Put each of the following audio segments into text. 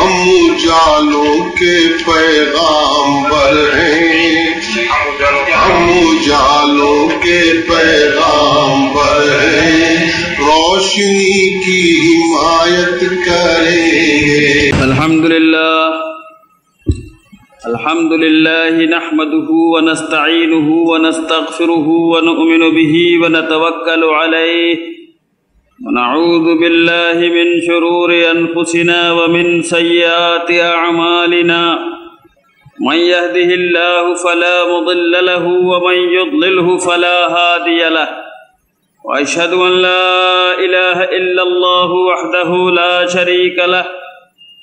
ہم اجالوں کے پیغامبر ہیں، ہم اجالوں کے پیغامبر ہیں، روشنی کی حمایت کریں گے۔ الحمد لله نحمده ونستعينه ونستغفره ونؤمن به ونتوكل عليه ونعوذ بالله من شرور أنفسنا ومن سيئات أعمالنا، من يهده الله فلا مضل له ومن يضلله فلا هادي له، وأشهد أن لا إله إلا الله وحده لا شريك له،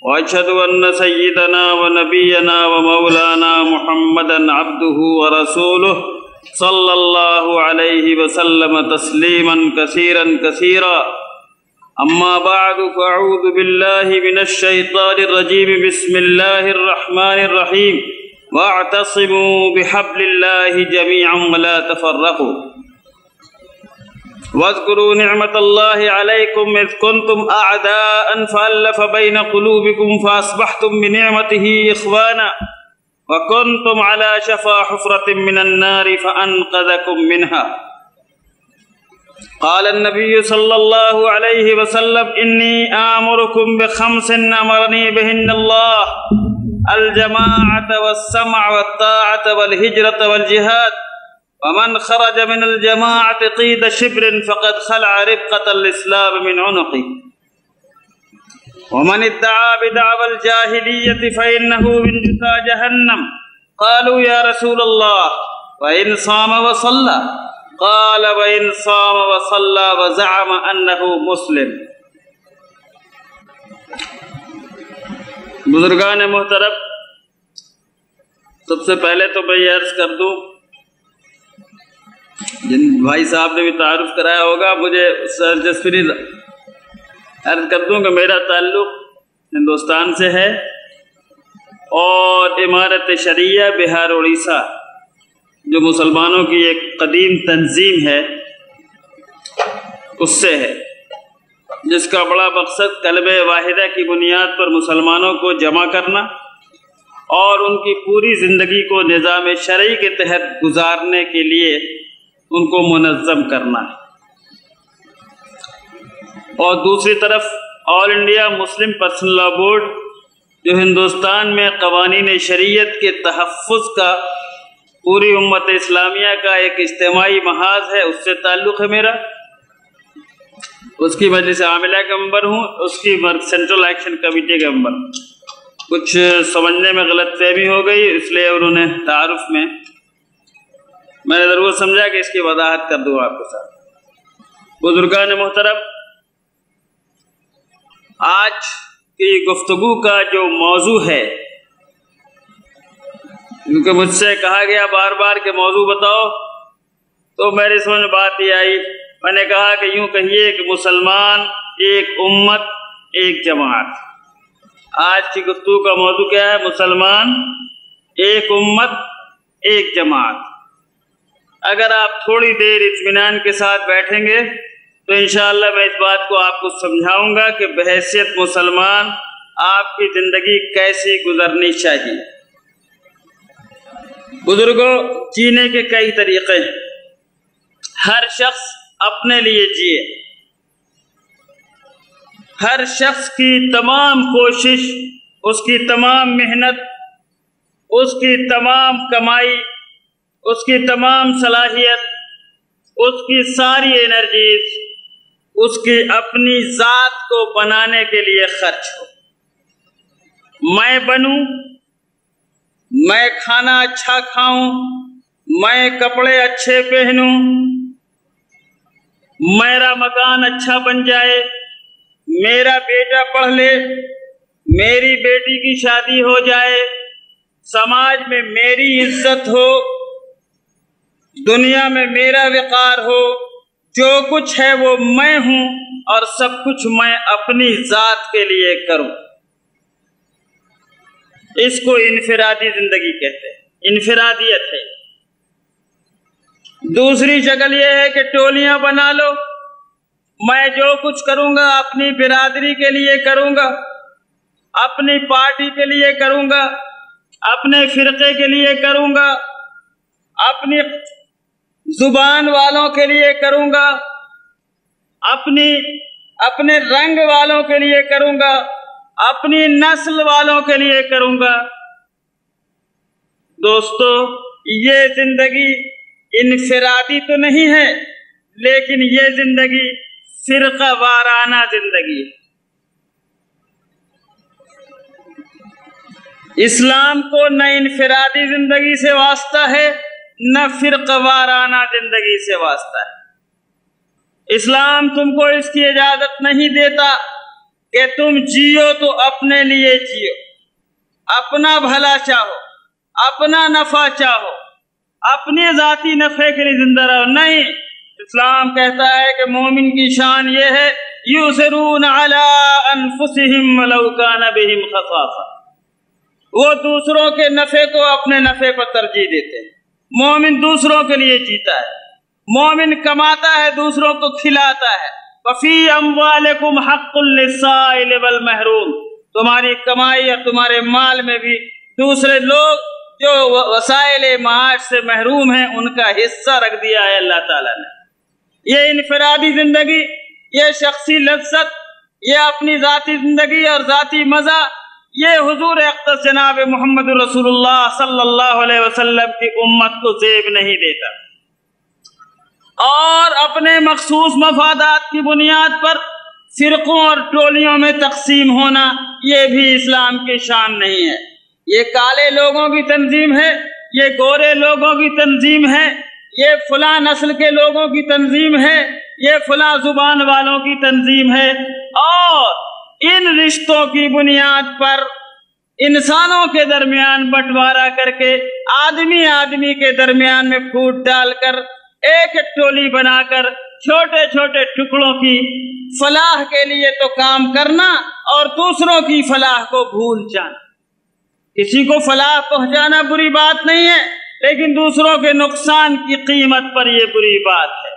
وأشهد أن سيدنا ونبينا ومولانا محمدا عبده ورسوله صلى الله عليه وسلم تسليما كثيرا كثيرا. أما بعد فأعوذ بالله من الشيطان الرجيم. بسم الله الرحمن الرحيم. واعتصموا بحبل الله جميعا ولا تفرقوا. واذكروا نعمة الله عليكم إذ كنتم أعداء فألف بين قلوبكم فأصبحتم بنعمته إخوانا وكنتم على شفا حفرة من النار فأنقذكم منها. قال النبي صلى الله عليه وسلم: إني آمركم بخمس أمرني بهن الله: الجماعة والسمع والطاعة والهجرة والجهاد، ومن خرج من الجماعة قيد شبر فقد خلع ربقة الإسلام من عنقه، ومن ادعى بدعوى الجاهلية فإنه من جثى جهنم. قالوا يا رسول الله وإن صام وصلى؟ قال وإن صام وصلى وزعم أنه مسلم. بزرگان محترم، سب سے پہلے تو میں یہ عرض کر دوں، جن بھائی صاحب نے بھی تعارف کرایا ہوگا، مجھے سرجسپری عرض کر دوں کہ میرا تعلق ہندوستان سے ہے اور امارت شریعہ بہار اڑیسہ جو مسلمانوں کی ایک قدیم تنظیم ہے اس سے ہے، جس کا بڑا مقصد کلمہ واحدہ کی بنیاد پر مسلمانوں کو جمع کرنا اور ان کی پوری زندگی کو نظام شرعی کے تحت گزارنے کے لیے ان کو منظم کرنا ہے، اور دوسری طرف all India Muslim personal law board جو ہندوستان میں قوانین شریعت کے تحفظ کا پوری امت اسلامیہ کا ایک اجتماعی محاذ ہے، اس سے تعلق ہے میرا، اس کی مجلس عاملہ کا ممبر ہوں، اس کی سینٹرل ایکشن کمیٹی کا ممبر ہوں۔ کچھ سمجھنے میں غلط فہمی ہو گئی، اس لیے انہوں نے تعارف میں میں نے ضرور سمجھا کہ اس کی وضاحت کر دوں آپ کے ساتھ۔ بزرگان محترم، آج کی گفتگو کا جو موضوع ہے، کیونکہ مجھ سے کہا گیا بار بار کہ موضوع بتاؤ، تو میری سمجھ میں بات یہ آئی، میں نے کہا کہ یوں کہیے کہ مسلمان ایک امت ایک جماعت۔ آج کی گفتگو کا موضوع کیا ہے؟ مسلمان ایک امت ایک جماعت۔ اگر آپ تھوڑی دیر اطمینان کے ساتھ بیٹھیں گے تو انشاءاللہ میں اس بات کو آپ کو سمجھاؤں گا کہ بحیثیت مسلمان آپ کی زندگی کیسی گزرنی چاہیے۔ بزرگوں، جینے کے کئی طریقے ہیں، ہر شخص اپنے لیے جیے، ہر شخص کی تمام کوشش، اس کی تمام محنت، اس کی تمام کمائی، اس کی تمام صلاحیت، اس کی ساری انرجیز اس کی اپنی ذات کو بنانے کے لیے خرچ ہو۔ میں بنوں، میں کھانا اچھا کھاؤں، میں کپڑے اچھے پہنوں، میرا مکان اچھا بن جائے، میرا بیٹا پڑھ لے، میری بیٹی کی شادی ہو جائے، سماج میں میری عزت ہو، دنیا میں میرا وقار ہو، جو کچھ ہے وہ میں ہوں اور سب کچھ میں اپنی ذات کے لیے کروں۔ اس کو انفرادی زندگی کہتے ہیں، انفرادیت ہے۔ دوسری شکل یہ ہے کہ ٹولیاں بنا لو، میں جو کچھ کروں گا اپنی برادری کے لیے کروں گا، اپنی پارٹی کے لیے کروں گا، اپنے فرقے کے لیے کروں گا، اپنی زبان والوں کے لیے کروں گا، اپنے رنگ والوں کے لیے کروں گا، اپنی نسل والوں کے لیے کروں گا۔ دوستو، یہ زندگی انفرادی تو نہیں ہے، لیکن یہ زندگی فرقہ وارانہ زندگی ہے۔ اسلام کو نہ انفرادی زندگی سے واسطہ ہے، نہ فرقہ وارانہ زندگی سے واسطہ ہے۔ اسلام تم کو اس کی اجازت نہیں دیتا کہ تم جیو تو اپنے لیے جیو، اپنا بھلا چاہو، اپنا نفع چاہو، اپنے ذاتی نفع کے لیے زندہ رہو۔ نہیں، اسلام کہتا ہے کہ مومن کی شان یہ ہے یؤثرون علی انفسہم ولو کان بہم خصاصہ، وہ دوسروں کے نفع کو اپنے نفع پر ترجیح دیتے ہیں۔ مومن دوسروں کے لیے جیتا ہے، مومن کماتا ہے، دوسروں کو کھلاتا ہے۔ وفی اموالکم حق للسائل والمحروم، تمہاری کمائی اور تمہارے مال میں بھی دوسرے لوگ جو وسائل معاش سے محروم ہیں ان کا حصہ رکھ دیا ہے اللہ تعالیٰ نے۔ یہ انفرادی زندگی، یہ شخصی لذت، یہ اپنی ذاتی زندگی اور ذاتی مزہ، یہ حضور اقدس جناب محمد رسول اللہ صلی اللہ علیہ وسلم کی امت کو زیب نہیں دیتا۔ اور اپنے مخصوص مفادات کی بنیاد پر فرقوں اور ٹولیوں میں تقسیم ہونا، یہ بھی اسلام کی شان نہیں ہے۔ یہ کالے لوگوں کی تنظیم ہے، یہ گورے لوگوں کی تنظیم ہے، یہ فلاں نسل کے لوگوں کی تنظیم ہے، یہ فلاں زبان والوں کی تنظیم ہے، اور ان رشتوں کی بنیاد پر انسانوں کے درمیان بٹوارا کر کے آدمی آدمی کے درمیان میں پھوٹ ڈال کر ایک ٹولی بنا کر چھوٹے چھوٹے ٹکڑوں کی فلاح کے لیے تو کام کرنا اور دوسروں کی فلاح کو بھول جانا۔ کسی کو فلاح پہنچانا بری بات نہیں ہے، لیکن دوسروں کے نقصان کی قیمت پر یہ بری بات ہے۔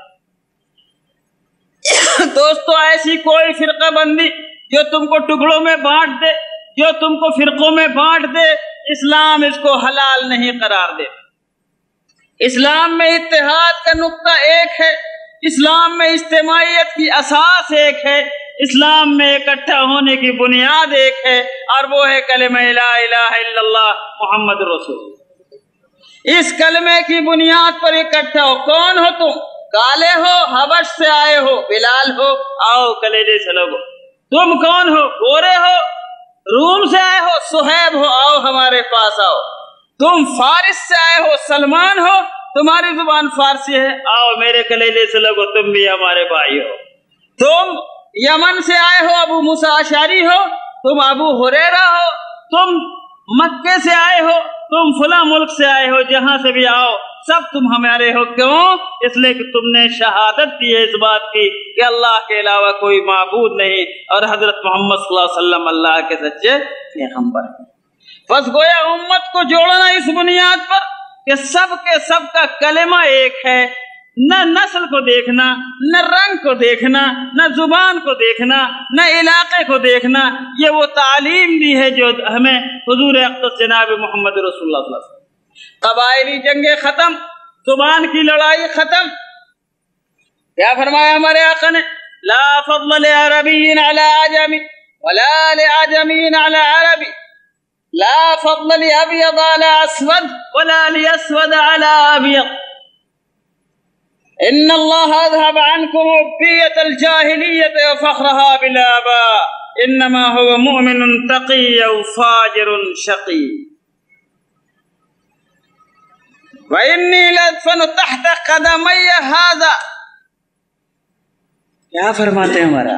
دوستو، ایسی کوئی فرقہ بندی جو تم کو ٹکڑوں میں بانٹ دے، جو تم کو فرقوں میں بانٹ دے، اسلام اس کو حلال نہیں قرار دے۔ اسلام میں اتحاد کا نقطہ ایک ہے، اسلام میں اجتماعیت کی اساس ایک ہے، اسلام میں اکٹھا ہونے کی بنیاد ایک ہے، اور وہ ہے کلمہ لا الہ الا اللہ محمد رسول اللہ۔ اس کلمے کی بنیاد پر اکٹھا ہو۔ کون ہو تم؟ کالے ہو، حبش سے آئے ہو، بلال ہو، آؤ کلیجے سے لگو۔ تم کون ہو؟ گورے ہو، روم سے آئے ہو، صہیب ہو، آؤ ہمارے پاس آؤ۔ تم فارس سے آئے ہو، سلمان ہو، تمہاری زبان فارسی ہے، آؤ میرے کلیجے سے لگو، تم بھی ہمارے بھائی ہو۔ تم یمن سے آئے ہو، ابو موسیٰ اشعری ہو، تم ابو ہریرہ ہو، تم مکے سے آئے ہو، تم فلاں ملک سے آئے ہو، جہاں سے بھی آؤ سب تم ہمارے ہو۔ کیوں؟ اس لیے کہ تم نے شہادت دی ہے اس بات کی کہ اللہ کے علاوہ کوئی معبود نہیں، اور حضرت محمد صلی اللہ علیہ وسلم اللہ کے سچے پیغمبر ہیں۔ بس گویا امت کو جوڑنا اس بنیاد پر کہ سب کے سب کا کلمہ ایک ہے، نہ نسل کو دیکھنا، نہ رنگ کو دیکھنا، نہ زبان کو دیکھنا، نہ علاقے کو دیکھنا۔ یہ وہ تعلیم دی ہے جو ہمیں حضور اقدس جناب محمد رسول اللہ صلی اللہ علیہ وسلم۔ قبائلی جنگیں ختم، زبان کی لڑائی ختم۔ کیا فرمایا ہمارے آقا نے؟ لا فضل لعربی علی عجمی ولا لعجمی علی عربی، لا فضل لابیض علی اسود ولا لاسود علی ابیض، ان اللہ اذهب عنکم عبیۃ الجاہلیۃ وفخرها بالآباء، انما هو مؤمن تقی او فاجر شقی، وَإِنِّي لَأَدْفَنُ تَحْتَ قَدَمَيَّ هَذَا۔ کیا فرماتے ہیں ہمارا؟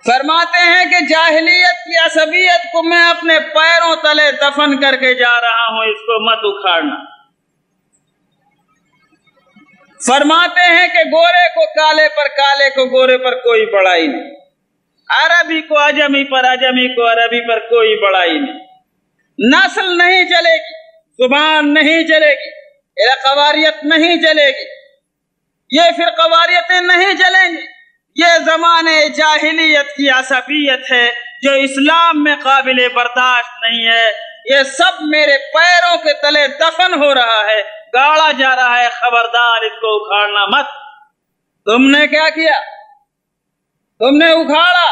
فرماتے ہیں کہ جاہلیت کی عصبیت کو میں اپنے پیروں تلے دفن کر کے جا رہا ہوں، اس کو مت اکھاڑنا۔ فرماتے ہیں کہ گورے کو کالے پر، کالے کو گورے پر کوئی بڑائی نہیں، عربی کو عجمی پر، عجمی کو عربی پر کوئی بڑائی نہیں۔ نسل نہیں چلے گی، زبان نہیں چلے گی، فرقواریت نہیں چلے گی، یہ فرقواریتیں نہیں چلیں گی۔ یہ زمانے جاہلیت کی عصبیت ہے جو اسلام میں قابل برداشت نہیں ہے، یہ سب میرے پیروں کے تلے دفن ہو رہا ہے، گاڑا جا رہا ہے، خبردار اس کو اکھاڑنا مت۔ تم نے کیا کیا؟ تم نے اکھاڑا،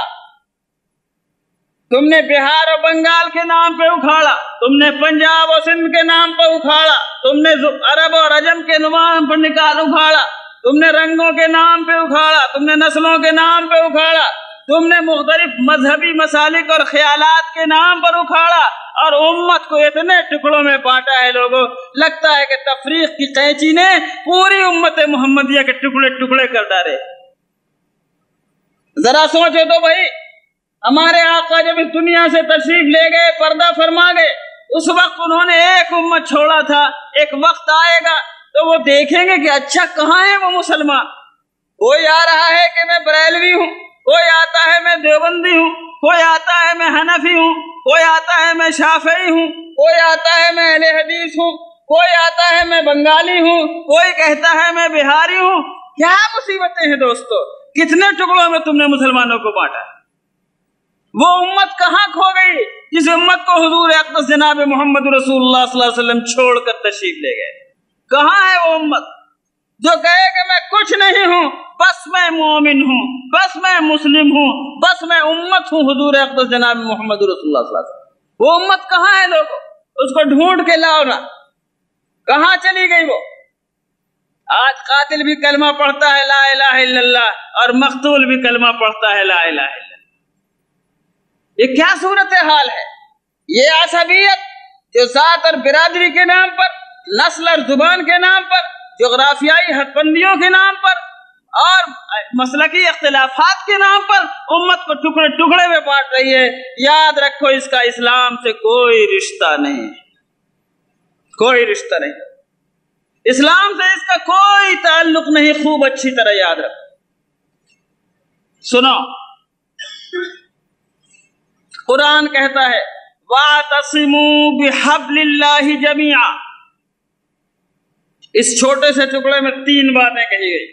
تم نے بہار اور بنگال کے نام پہ اکھاڑا، تم نے پنجاب اور سندھ کے نام پہ اکھاڑا، تم نے عرب اور عجم کے نام پر اکھاڑا، تم نے رنگوں کے نام پہ اکھاڑا، تم نے نسلوں کے نام پہ اکھاڑا، تم نے مختلف مذہبی مسالک اور خیالات کے نام پر اکھاڑا، اور امت کو اتنے ٹکڑوں میں بانٹا ہے۔ لوگوں لگتا ہے کہ تفریق کی قینچی نے پوری امت محمدیہ کے ٹکڑے ٹکڑے کر ڈالے۔ ذرا سوچو تو بھائی، ہمارے آقا جب اس دنیا سے تشریف لے گئے، پردہ فرما گئے، اس وقت انہوں نے ایک امت چھوڑا تھا۔ ایک وقت آئے گا تو وہ دیکھیں گے کہ اچھا کہاں ہے وہ مسلمان۔ کوئی آ رہا ہے کہ میں بریلوی ہوں، کوئی آتا ہے میں دیوبندی ہوں، کوئی آتا ہے میں حنفی ہوں، کوئی آتا ہے میں شافعی ہوں، کوئی آتا ہے میں اہل حدیث ہوں، کوئی آتا ہے میں بنگالی ہوں، کوئی کہتا ہے میں بہاری ہوں۔ کیا مصیبتیں ہیں دوستو، کتنے ٹکڑوں میں تم نے مسلمانوں کو بانٹا۔ وہ امت کہاں کھو گئی جس امت کو حضور اقدس جناب محمد رسول اللہ صلی اللہ علیہ وسلم چھوڑ کر تشریف لے گئے؟ کہاں ہے وہ امت جو کہے کہ میں کچھ نہیں ہوں، بس میں مومن ہوں، بس میں مسلم ہوں، بس میں امت ہوں حضور اقدس جناب محمد رسول اللہ صلی اللہ علیہ وسلم؟ وہ امت کہاں ہے لوگوں؟ اس کو ڈھونڈ کے لاؤ نا، کہاں چلی گئی وہ؟ آج قاتل بھی کلمہ پڑھتا ہے لا الہ الا اللہ، اور مقتول بھی کلمہ پڑھتا ہے لا الہ الا اللہ۔ یہ کیا صورتحال ہے؟ یہ عصبیت جو ذات اور برادری کے نام پر، نسل اور زبان کے نام پر، جغرافیائی حد بندیوں کے نام پر اور مسلکی اختلافات کے نام پر امت کو ٹکڑے ٹکڑے میں بانٹ رہی ہے۔ یاد رکھو، اس کا اسلام سے کوئی رشتہ نہیں، کوئی رشتہ نہیں، اسلام سے اس کا کوئی تعلق نہیں۔ خوب اچھی طرح یاد رکھو۔ سنو، قرآن کہتا ہے وَاعْتَصِمُوا بِحَبْلِ اللَّهِ جَمِيعًا۔ اس چھوٹے سے ٹکڑے میں 3 باتیں کہی گئی۔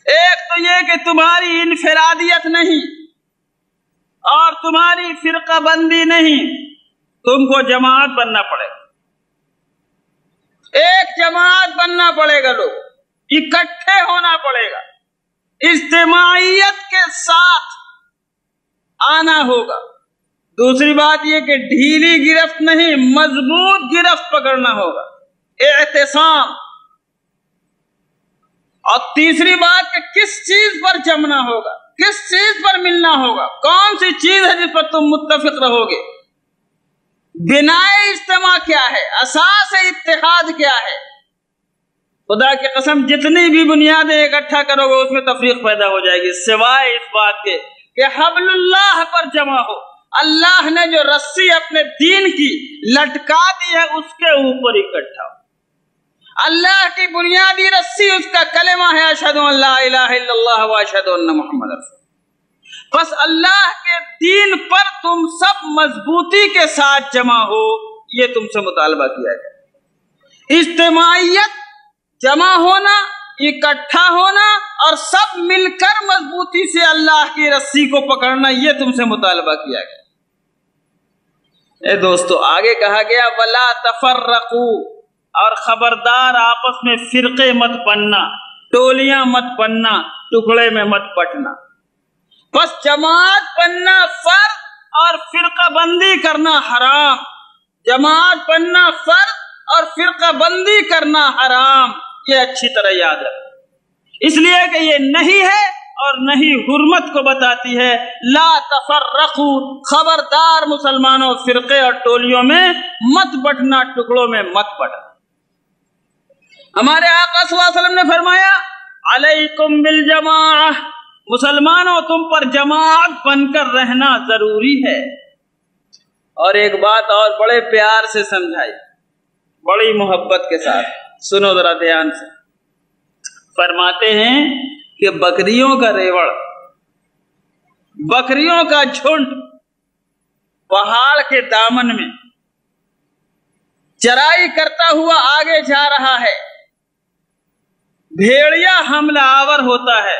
ایک تو یہ کہ تمہاری انفرادیت نہیں اور تمہاری فرقہ بندی نہیں، تم کو جماعت بننا پڑے گا، ایک جماعت بننا پڑے گا، لوگ اکٹھے ہونا پڑے گا، اجتماعیت کے ساتھ آنا ہوگا۔ دوسری بات یہ کہ ڈھیلی گرفت نہیں، مضبوط گرفت پکڑنا ہوگا، اعتصام۔ اور تیسری بات کہ کس چیز پر جمنا ہوگا، کس چیز پر ملنا ہوگا، کون سی چیز ہے جس پر تم متفق رہو گے۔ بنائے اجتماع کیا ہے، اساس اتحاد کیا ہے۔ خدا کی قسم جتنی بھی بنیادیں اکٹھا کرو گے اس میں تفریق پیدا ہو جائے گی، سوائے اس بات کے کہ حبل اللہ پر جمع ہو۔ اللہ نے جو رسی اپنے دین کی لٹکا دی ہے اس کے اوپر اکٹھا ہو۔ اللہ کی بنیادی رسی اس کا کلمہ ہے اشہد ان لا الہ الا اللہ و اشہد ان محمد رسول اللہ۔ بس اللہ کے دین پر تم سب مضبوطی کے ساتھ جمع ہو، یہ تم سے مطالبہ کیا جائے۔ اجتماعیت، جمع ہونا، اکٹھا ہونا اور سب مل کر مضبوطی سے اللہ کی رسی کو پکڑنا، یہ تم سے مطالبہ کیا گیا۔ اے دوستو، آگے کہا گیا وَلَا تَفَرَّقُوا، اور خبردار آپس میں فرقے مت بننا، ٹولیاں مت بننا، ٹکڑے میں مت بٹنا۔ بس جماعت بننا فرض اور فرقہ بندی کرنا حرام، جماعت بننا فرض اور فرقہ بندی کرنا حرام، یہ اچھی طرح یاد رکھو۔ اس لیے کہ یہ نہیں ہے اور نہیں حرمت کو بتاتی ہے۔ لا تفرقوا، خبردار مسلمانوں فرقے اور ٹولیوں میں مت بٹنا، ٹکڑوں میں مت بٹنا۔ ہمارے آقا صلی اللہ علیہ وسلم نے فرمایا علیکم بالجماعہ، مسلمانوں تم پر جماعت بن کر رہنا ضروری ہے۔ اور ایک بات اور بڑے پیار سے سمجھائی، بڑی محبت کے ساتھ، سنو ذرا دھیان سے۔ فرماتے ہیں کہ بکریوں کا ریوڑ، بکریوں کا جھنڈ پہاڑ کے دامن میں چرائی کرتا ہوا آگے جا رہا ہے، بھیڑیا حملہ آور ہوتا ہے،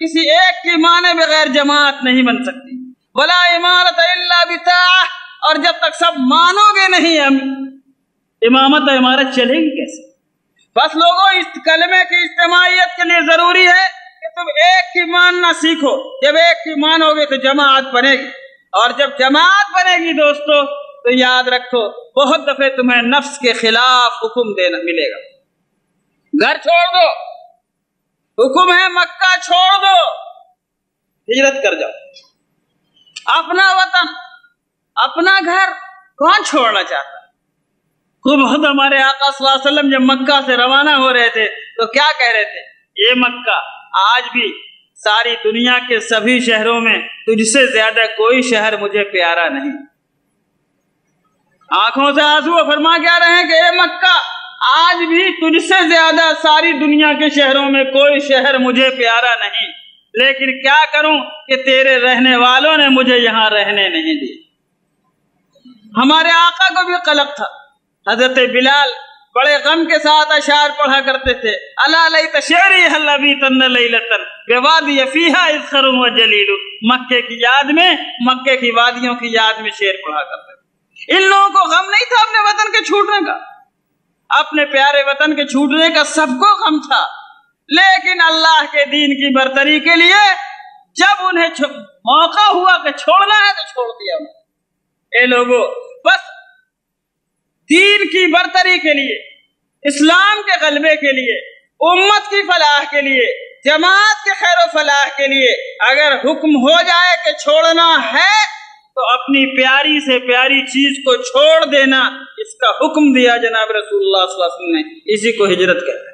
کسی ایک کی مانے بغیر جماعت نہیں بن سکتی. ولا امارت الا بطاعہ، اور جب تک سب مانو گے نہیں ہم امامت و امارت چلے گی کیسے؟ بس لوگوں اس کلمے کی اجتماعیت کے لیے ضروری ہے کہ تم ایک کی ماننا سیکھو. جب ایک کی مانو گے تو جماعت بنے گی، اور جب جماعت بنے گی دوستو تو یاد رکھو بہت دفعے تمہیں نفس کے خلاف حکم دینا ملے گا. گھر چھوڑ دو، حکم ہے مکہ چھوڑ دو، ہجرت کر جاؤ. اپنا وطن، اپنا گھر کون چھوڑنا چاہتا؟ خوب بہت ہمارے آقا صلی اللہ علیہ وسلم جب مکہ سے روانہ ہو رہے تھے تو کیا کہہ رہے تھے؟ یہ مکہ آج بھی ساری دنیا کے سبھی شہروں میں تجھ سے زیادہ کوئی شہر مجھے پیارا نہیں. آنکھوں سے آنسو فرما کیا رہے ہیں کہ اے مکہ آج بھی تجھ سے زیادہ ساری دنیا کے شہروں میں کوئی شہر مجھے پیارا نہیں، لیکن کیا کروں کہ تیرے رہنے والوں نے مجھے یہاں رہنے نہیں دیے. ہمارے آقا کو بھی قلق تھا. حضرت بلال بڑے غم کے ساتھ اشعار پڑھا کرتے تھے. الا لیت شعری هل بیتن لیلۃ بوادی فیھا اذخر وجلیل. مکے کی یاد میں، مکے کی وادیوں کی یاد میں شعر پڑھا کرتے تھے. ان لوگوں کو غم نہیں تھا اپنے وطن کے چھوٹنے کا، اپنے پیارے وطن کے چھوٹنے کا سب کو غم تھا، لیکن اللہ کے دین کی برتری کے لیے جب انہیں موقع ہوا کہ چھوڑنا ہے تو چھوڑ دیا انہوں نے. اے لوگوں، بس دین کی برتری کے لیے، اسلام کے غلبے کے لیے، امت کی فلاح کے لیے، جماعت کے خیر و فلاح کے لیے اگر حکم ہو جائے کہ چھوڑنا ہے تو اپنی پیاری سے پیاری چیز کو چھوڑ دینا، اس کا حکم دیا جناب رسول اللہ صلی اللہ علیہ وسلم نے. اسی کو ہجرت کہتے ہیں.